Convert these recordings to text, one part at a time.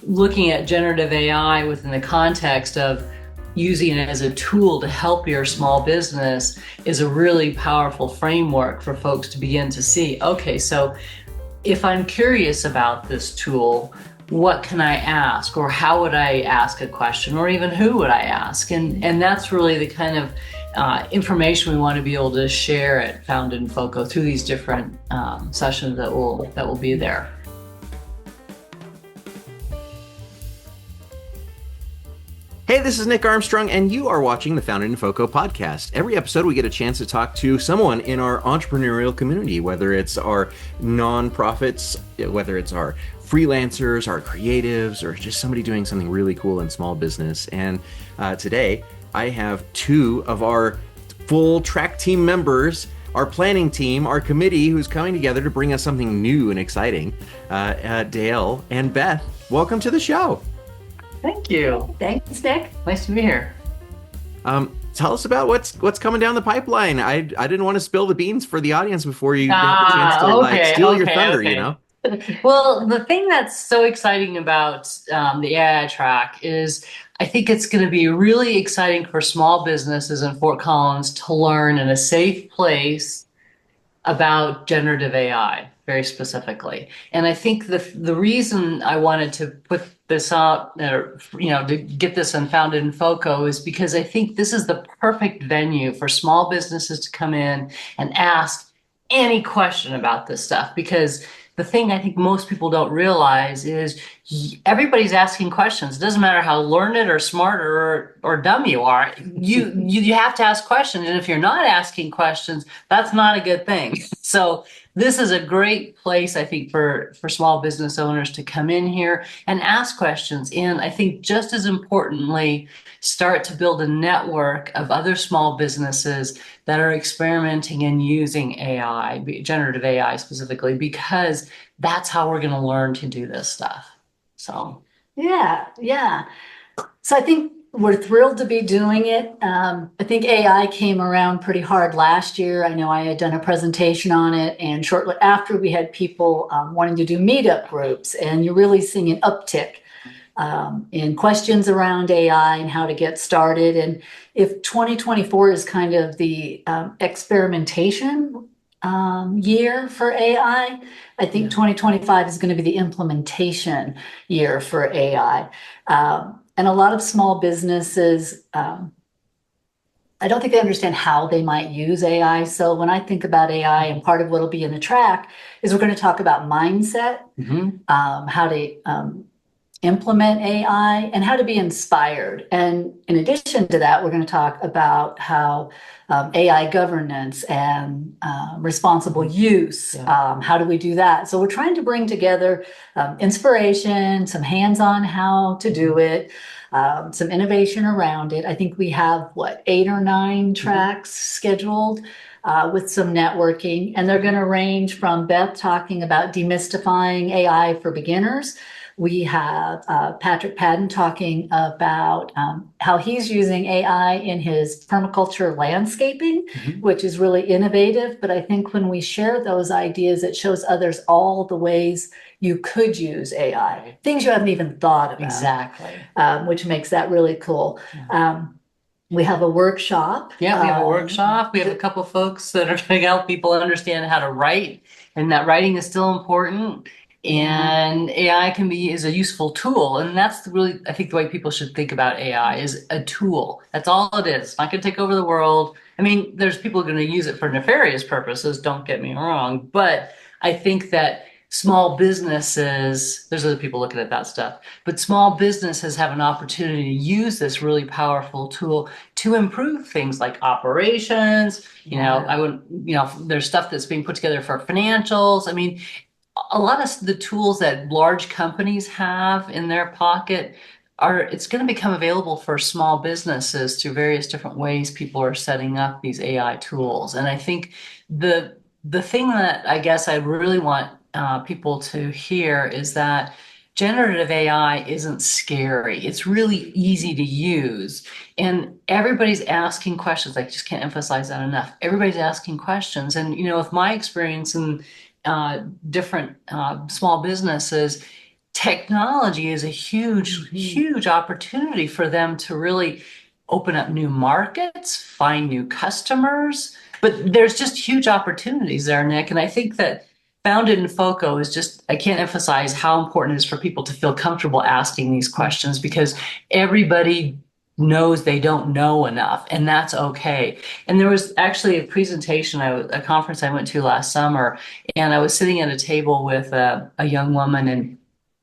looking at generative AI within the context of using it as a tool to help your small business is a really powerful framework for folks to begin to see, okay, so if I'm curious about this tool, what can I ask, or how would I ask a question, or even who would I ask? And that's really the kind of information we want to be able to share at Found in FoCo through these different sessions that will be there. Hey, this is Nick Armstrong, and you are watching the Found in FoCo podcast. Every episode, we get a chance to talk to someone in our entrepreneurial community, whether it's our nonprofits, whether it's our freelancers, our creatives, or just somebody doing something really cool in small business. And today, I have two of our full track team members, our planning team, our committee, who's coming together to bring us something new and exciting. Dayle and Beth, welcome to the show. Thank you. Thanks, Nick. Nice to be here. Tell us about what's coming down the pipeline. I didn't want to spill the beans for the audience before you get the chance to steal your thunder, you know? Well, the thing that's so exciting about the AI track is I think it's going to be really exciting for small businesses in Fort Collins to learn in a safe place about generative AI, very specifically. And I think the reason I wanted to put this out, to get this unfounded in FoCo, is because I think this is the perfect venue for small businesses to come in and ask any question about this stuff. Because the thing I think most people don't realize is everybody's asking questions. It doesn't matter how learned or smart or dumb you are. You have to ask questions. And if you're not asking questions, that's not a good thing. So this is a great place, I think, for small business owners to come in here and ask questions. And I think just as importantly, start to build a network of other small businesses that are experimenting and using AI, generative AI specifically, because that's how we're going to learn to do this stuff. So Yeah. So I think we're thrilled to be doing it. I think AI came around pretty hard last year. I know I had done a presentation on it, and shortly after we had people wanting to do meetup groups, and you're really seeing an uptick in questions around AI and how to get started. And if 2024 is kind of the experimentation year for AI, I think 2025 is going to be the implementation year for AI. And a lot of small businesses, I don't think they understand how they might use AI. So when I think about AI, and part of what will be in the track is we're going to talk about mindset, how to implement AI, and how to be inspired. And in addition to that, we're going to talk about how AI governance and responsible use, how do we do that? So we're trying to bring together inspiration, some hands-on how to do it, some innovation around it. I think we have, 8 or 9 tracks scheduled with some networking, and they're going to range from Beth talking about demystifying AI for beginners. We have Patrick Padden talking about how he's using AI in his permaculture landscaping, which is really innovative. But I think when we share those ideas, it shows others all the ways you could use AI, things you haven't even thought about. Exactly. Which makes that really cool. We have a workshop. Yeah, we have a workshop. We have a couple of folks that are trying to help people understand how to write, and that writing is still important. And AI is a useful tool. And that's really, I think, the way people should think about AI is a tool. That's all it is. It's not going to take over the world. I mean, there's people going to use it for nefarious purposes, don't get me wrong. But I think that small businesses, there's other people looking at that stuff, but small businesses have an opportunity to use this really powerful tool to improve things like operations. There's stuff that's being put together for financials. I mean, a lot of the tools that large companies have in their pocket it's going to become available for small businesses through various different ways people are setting up these AI tools. And I think the thing that I guess I really want people to hear is that generative AI isn't scary. It's really easy to use. And everybody's asking questions. I just can't emphasize that enough. Everybody's asking questions. And, with my experience in different small businesses, technology is a huge, huge opportunity for them to really open up new markets, find new customers. But there's just huge opportunities there, Nick. And I think that founded in FoCo is just, I can't emphasize how important it is for people to feel comfortable asking these questions because everybody knows they don't know enough, and that's okay. And there was actually a presentation, a conference I went to last summer, and I was sitting at a table with a young woman, and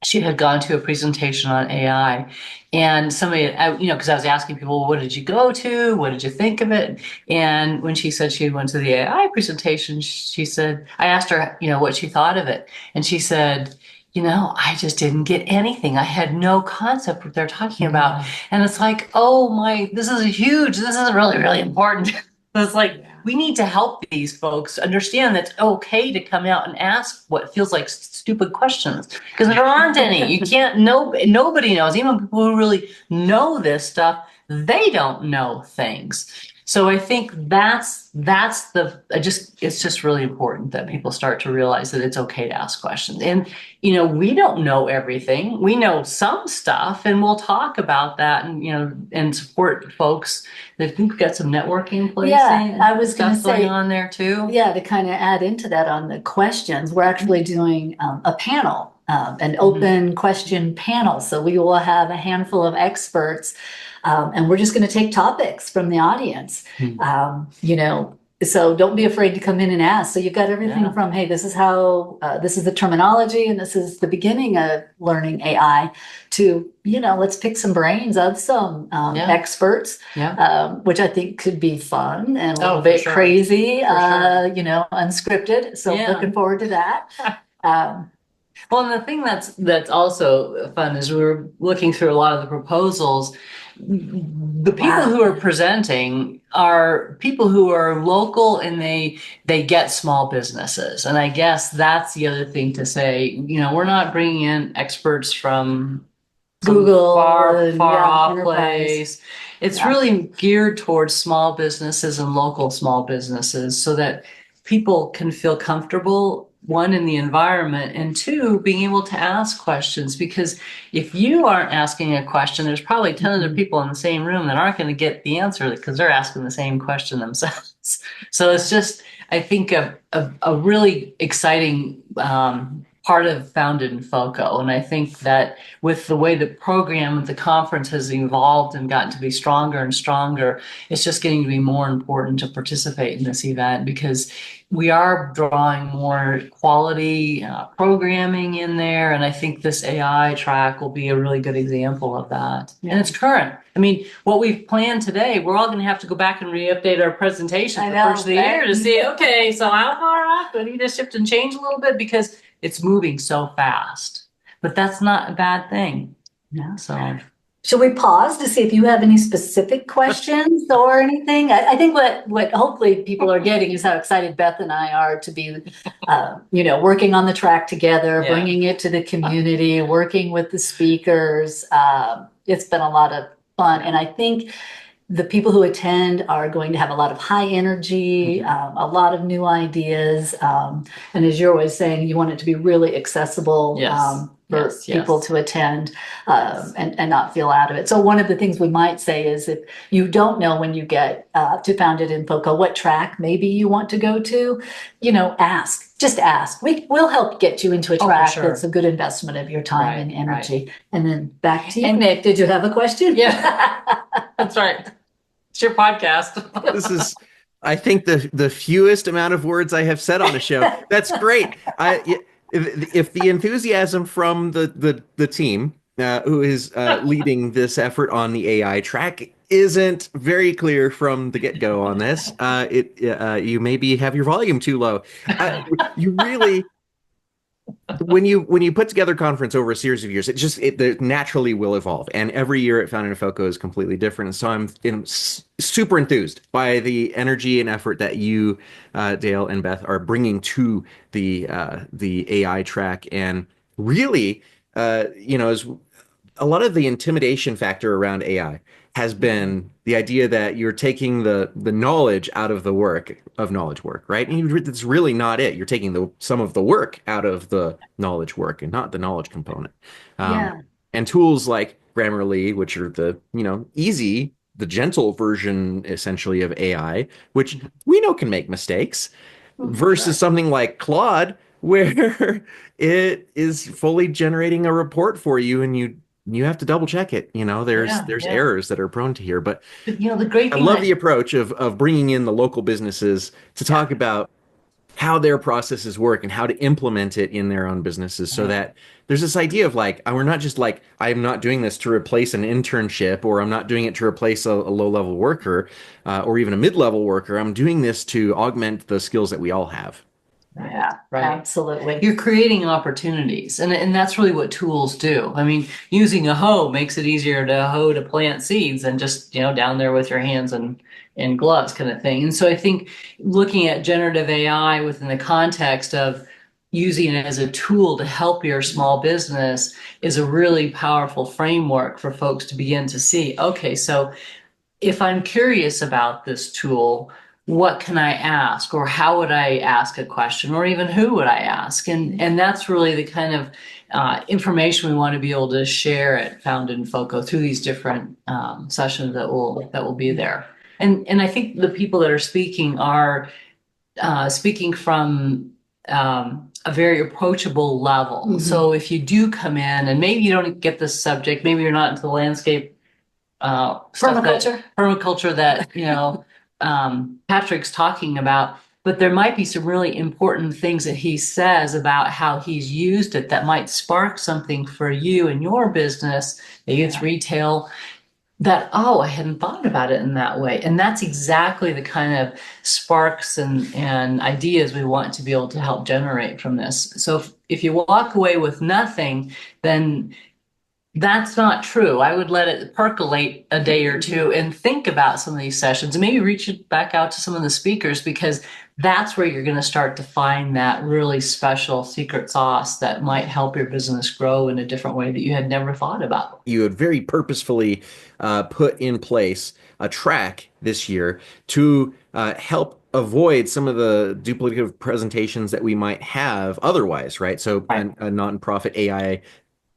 she had gone to a presentation on AI, and somebody, because I was asking people, well, what did you go to? What did you think of it? And when she said she went to the AI presentation, she said, I asked her, what she thought of it. And she said, I just didn't get anything. I had no concept what they're talking about. And it's like, oh my, this is really, really important. It's like, we need to help these folks understand that it's okay to come out and ask what feels like stupid questions because there aren't any. You can't know. Nobody knows. Even people who really know this stuff, they don't know things. So I think it's just really important that people start to realize that it's okay to ask questions. And we don't know everything. We know some stuff, and we'll talk about that and support folks. I think we've got some networking place. Yeah, I was going to stuff going say on there too. Yeah, to kind of add into that on the questions, we're actually doing a panel, an open question panel. So we will have a handful of experts, and we're just going to take topics from the audience. So don't be afraid to come in and ask. So you've got everything from, hey, this is how, this is the terminology, and this is the beginning of learning AI, to, let's pick some brains of some experts, which I think could be fun and a little bit crazy, unscripted. So looking forward to that. Well, and the thing that's also fun is we were looking through a lot of the proposals. The people who are presenting are people who are local, and they get small businesses. And I guess that's the other thing to say. We're not bringing in experts from Google, far off place. It's really geared towards small businesses and local small businesses, so that people can feel comfortable, one, in the environment, and two, being able to ask questions. Because if you aren't asking a question, there's probably 10 other people in the same room that aren't going to get the answer because they're asking the same question themselves. So it's just, I think, a really exciting part of Founded in FoCo. And I think that with the way the program, the conference has evolved and gotten to be stronger and stronger, it's just getting to be more important to participate in this event, because we are drawing more quality programming in there. And I think this AI track will be a really good example of that. And it's current. I mean, what we've planned today, we're all going to have to go back and re-update our presentation for the first of the year to see, okay, so how far off do we need to shift and change a little bit, because it's moving so fast. But that's not a bad thing. Yeah. So should we pause to see if you have any specific questions or anything? I think what hopefully people are getting is how excited Beth and I are to be, working on the track together, bringing it to the community, working with the speakers. It's been a lot of fun. And I think the people who attend are going to have a lot of high energy, a lot of new ideas. And as you're always saying, you want it to be really accessible for people to attend and not feel out of it. So one of the things we might say is, if you don't know when you get to Founded in FoCo what track maybe you want to go to, ask. Just ask. We'll help get you into a track that's a good investment of your time and energy. Right. And then back to you, Nick. Did you have a question? Yeah, that's right. It's your podcast. This is, I think, the fewest amount of words I have said on a show. That's great. If the enthusiasm from the team who is leading this effort on the AI track isn't very clear from the get-go on this, you maybe have your volume too low. You really, when you put together a conference over a series of years, it naturally will evolve, and every year at Founded in FoCo is completely different. And so I'm super enthused by the energy and effort that you, Dayle and Beth, are bringing to the AI track, and really, as a lot of the intimidation factor around AI has been the idea that you're taking the knowledge out of the work of knowledge work, right? And it's really not it. You're taking some of the work out of the knowledge work and not the knowledge component. Um, Yeah. and tools like Grammarly, which are easy, the gentle version essentially of AI, which we know can make mistakes, versus Sure. something like Claude, where it is fully generating a report for you, and you have to double check it. There's Yeah, there's yeah. errors that are prone to here. But But the great I thing love that the approach of bringing in the local businesses to yeah, talk about how their processes work and how to implement it in their own businesses, so right. that there's this idea of like, we're not just like, I'm not doing this to replace an internship, or I'm not doing it to replace a low-level worker, or even a mid-level worker. I'm doing this to augment the skills that we all have. Yeah, Right. absolutely. You're creating opportunities, and that's really what tools do. I mean, using a hoe makes it easier to hoe to plant seeds than just, down there with your hands and gloves kind of thing. And so I think looking at generative AI within the context of using it as a tool to help your small business is a really powerful framework for folks to begin to see, okay, so if I'm curious about this tool, what can I ask, or how would I ask a question, or even who would I ask? And that's really the kind of information we want to be able to share at Found in FoCo through these different sessions that will be there. And I think the people that are speaking are speaking from a very approachable level. Mhm. So if you do come in and maybe you don't get this subject, maybe you're not into the landscape stuff Permaculture. permaculture that Patrick's talking about, but there might be some really important things that he says about how he's used it that might spark something for you in your business. Maybe it's Yeah. retail, that, oh, I hadn't thought about it in that way. And that's exactly the kind of sparks and ideas we want to be able to help generate from this. So if you walk away with nothing, then that's not true. I would let it percolate a day or two and think about some of these sessions, and maybe reach back out to some of the speakers, because that's where you're going to start to find that really special secret sauce that might help your business grow in a different way that you had never thought about. You had very purposefully put in place a track this year to help avoid some of the duplicative presentations that we might have otherwise, right? So Right. a nonprofit AI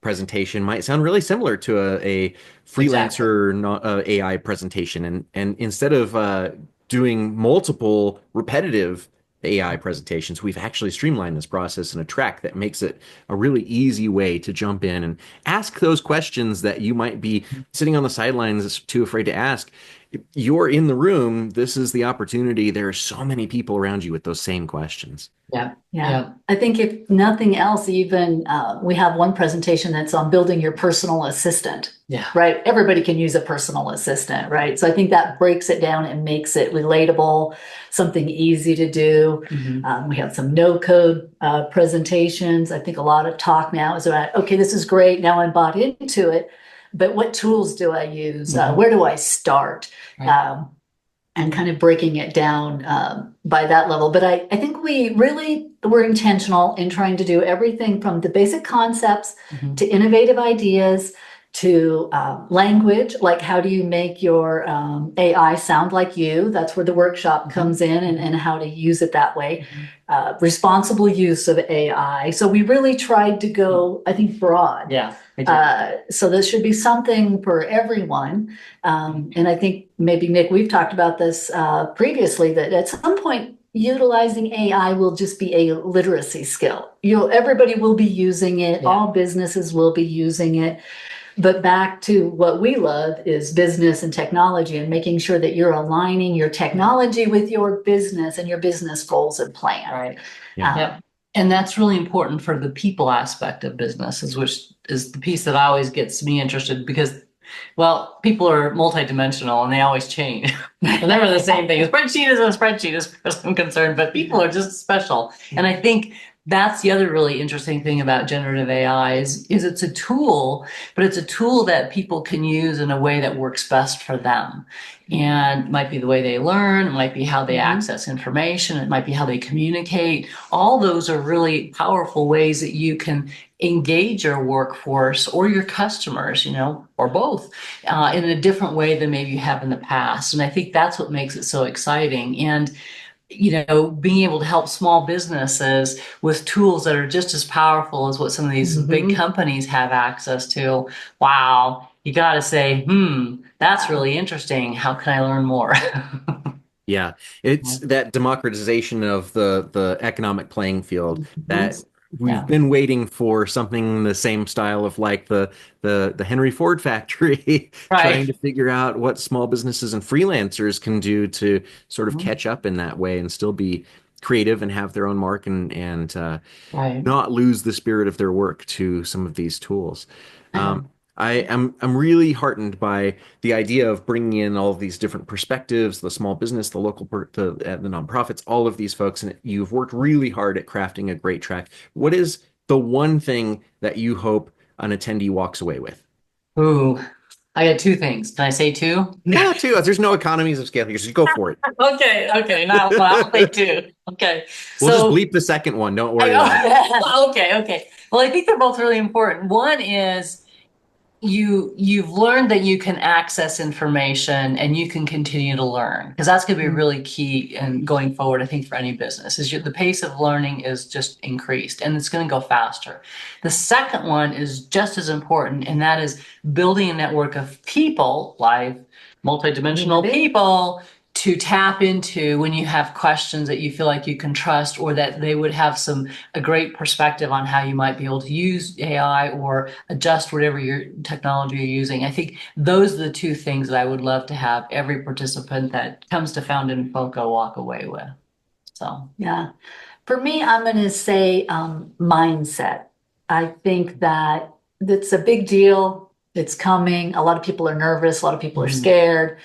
presentation might sound really similar to a Exactly. freelancer AI presentation, and instead of doing multiple repetitive AI presentations, we've actually streamlined this process in a track that makes it a really easy way to jump in and ask those questions that you might be sitting on the sidelines too afraid to ask. You're in the room. This is the opportunity. There are so many people around you with those same questions. Yeah. Yeah. Yeah. I think if nothing else, even we have one presentation that's on building your personal assistant, Yeah. right? Everybody can use a personal assistant, right? So I think that breaks it down and makes it relatable, something easy to do. Mhm. We have some no code presentations. I think a lot of talk now is about, okay, this is great. Now I'm bought into it, but what tools do I use? Mhm. Where do I start? Right. And kind of breaking it down by that level. But I think we really were intentional in trying to do everything from the basic concepts Mhm. to innovative ideas to language, like how do you make your AI sound like you? That's where the workshop comes in, and how to use it that way. Responsible use of AI. So we really tried to go, I think, broad. Yeah. I do. So this should be something for everyone. And I think maybe, Nick, we've talked about this previously, that at some point, utilizing AI will just be a literacy skill. Everybody will be using it. Yeah. All businesses will be using it. But back to what we love is business and technology, and making sure that you're aligning your technology with your business and your business goals and plan. Right. Yeah. Yep. And that's really important for the people aspect of businesses, which is the piece that always gets me interested, because, well, people are multidimensional and they always change. They're never the same thing. A spreadsheet is a spreadsheet as far as I'm concerned, but people are just special. And I think that's the other really interesting thing about generative AI is it's a tool, but it's a tool that people can use in a way that works best for them. And it might be the way they learn, it might be how they access information, it might be how they communicate. All those are really powerful ways that you can engage your workforce or your customers, or both, in a different way than maybe you have in the past. And I think that's what makes it so exciting. And being able to help small businesses with tools that are just as powerful as what some of these big companies have access to. Wow, you got to say, that's really interesting. How can I learn more? Yeah, it's that democratization of the economic playing field that we've been waiting for, something in the same style of like the Henry Ford factory, trying to figure out what small businesses and freelancers can do to sort of catch up in that way and still be creative and have their own mark and not lose the spirit of their work to some of these tools. I'm really heartened by the idea of bringing in all of these different perspectives, the small business, the local, the nonprofits, all of these folks, and you've worked really hard at crafting a great track. What is the one thing that you hope an attendee walks away with? Ooh, I got two things. Can I say two? Yeah, two. There's no economies of scale here, so just go for it. Okay. Now I'll say two. Okay. We'll just bleep the second one. Don't worry about it. Okay. Well, I think they're both really important. One is you've learned that you can access information and you can continue to learn, because that's going to be really key and going forward. I think for any business is the pace of learning is just increased and it's going to go faster. The second one is just as important, and that is building a network of people, live, multidimensional people, to tap into when you have questions that you feel like you can trust, or that they would have a great perspective on how you might be able to use AI or adjust whatever your technology you're using. I think those are the two things that I would love to have every participant that comes to Found in FoCo walk away with. So, yeah. For me, I'm going to say mindset. I think that it's a big deal. It's coming. A lot of people are nervous. A lot of people are scared.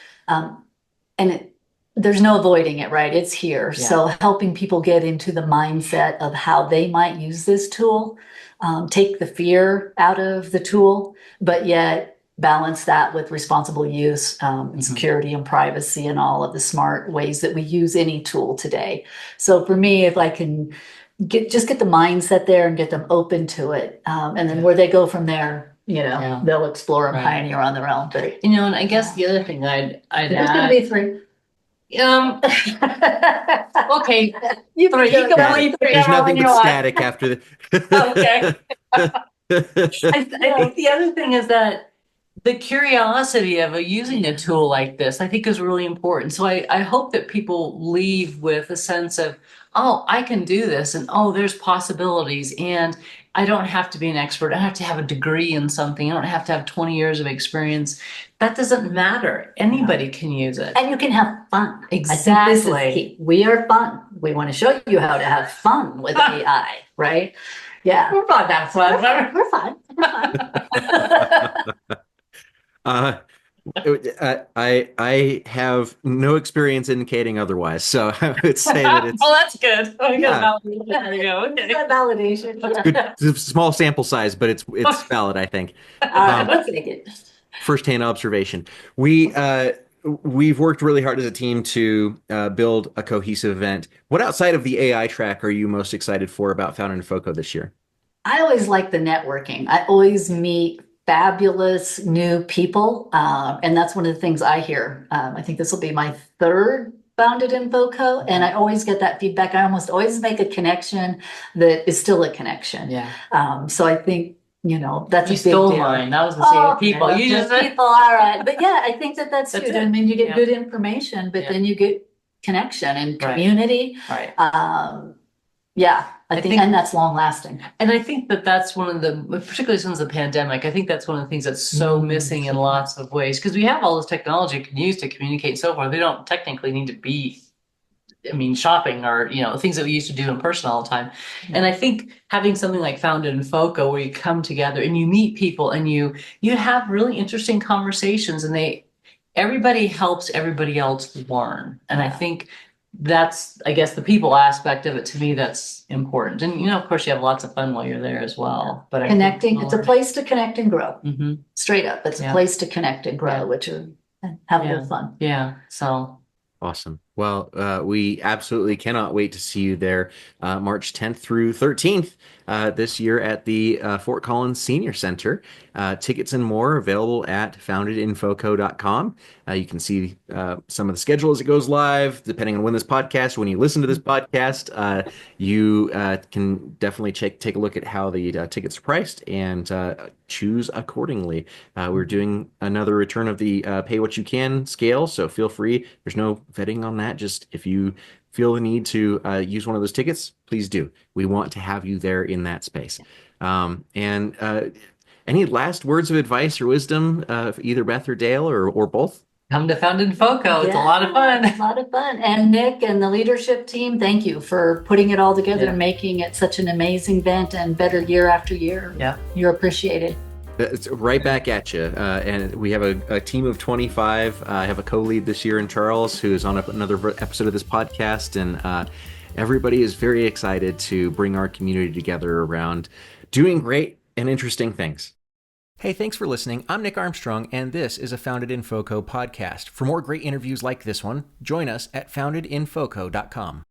There's no avoiding it, right? It's here. Yeah. So helping people get into the mindset of how they might use this tool, take the fear out of the tool, but yet balance that with responsible use, and security and privacy and all of the smart ways that we use any tool today. So for me, if I can get the mindset there and get them open to it, and then where they go from there, they'll explore and pioneer on their own. But, and I guess the other thing I'd add. There's going to be three. Okay. You can There's nothing but static after the. Okay. I think the other thing is that the curiosity of using a tool like this, I think, is really important. So I hope that people leave with a sense of, oh, I can do this, and oh, there's possibilities, and I don't have to be an expert. I don't have to have a degree in something. I don't have to have 20 years of experience. That doesn't matter. Anybody can use it. And you can have fun. Exactly. I think this is key. We are fun. We want to show you how to have fun with AI, right? Yeah. We're fun. That's fun. We're fun. I have no experience indicating otherwise, so I would say that it's. Oh, that's good. There you go. Okay. Validation. It's good. It's a small sample size, but it's valid, I think. Let's take it. Firsthand observation. We've worked really hard as a team to build a cohesive event. What outside of the AI track are you most excited for about Found in FoCo this year? I always like the networking. I always meet fabulous new people, and that's one of the things I hear. I think this will be my third Founded in FoCo, and I always get that feedback. I almost always make a connection that is still a connection. Yeah. So I think, that's you a big stole deal. mine. That was the same people. You just people, all right. But yeah, I think that's good. It. I mean, you get good information, but then you get connection and community. Right. Yeah, I think, and that's long lasting. And I think that's one of the, particularly since the pandemic, I think that's one of the things that's so missing in lots of ways, because we have all this technology you can use to communicate and so forth. They don't technically need to be, shopping or, things that we used to do in person all the time. And I think having something like Founded in FoCo, where you come together and you meet people and you have really interesting conversations, and everybody helps everybody else learn. And I think that's, I guess, the people aspect of it to me that's important. And, of course, you have lots of fun while you're there as well. But Connecting, it's a place to connect and grow. Mm-hmm. Straight up, it's a place to connect and grow, which are have a little fun. Yeah. So awesome. Well, we absolutely cannot wait to see you there March 10th through 13th this year at the Fort Collins Senior Center. Tickets and more available at foundedinfoco.com. You can see some of the schedule as it goes live, depending on when you listen to this podcast, you can definitely take a look at how the tickets are priced and choose accordingly. We're doing another return of the pay what you can scale, so feel free. There's no vetting on that. Just if you feel the need to use one of those tickets, please do. We want to have you there in that space. And any last words of advice or wisdom, either Beth or Dayle or both? come to Founded FoCo. It's a lot of fun. A lot of fun. And Nick and the leadership team, thank you for putting it all together and making it such an amazing event and better year after year. Yeah. You're appreciated. It's right back at you. And we have a team of 25. I have a co-lead this year in Charles, who's on another episode of this podcast. And everybody is very excited to bring our community together around doing great and interesting things. Hey, thanks for listening. I'm Nick Armstrong, and this is a Founded in FoCo podcast. For more great interviews like this one, join us at foundedinfoco.com.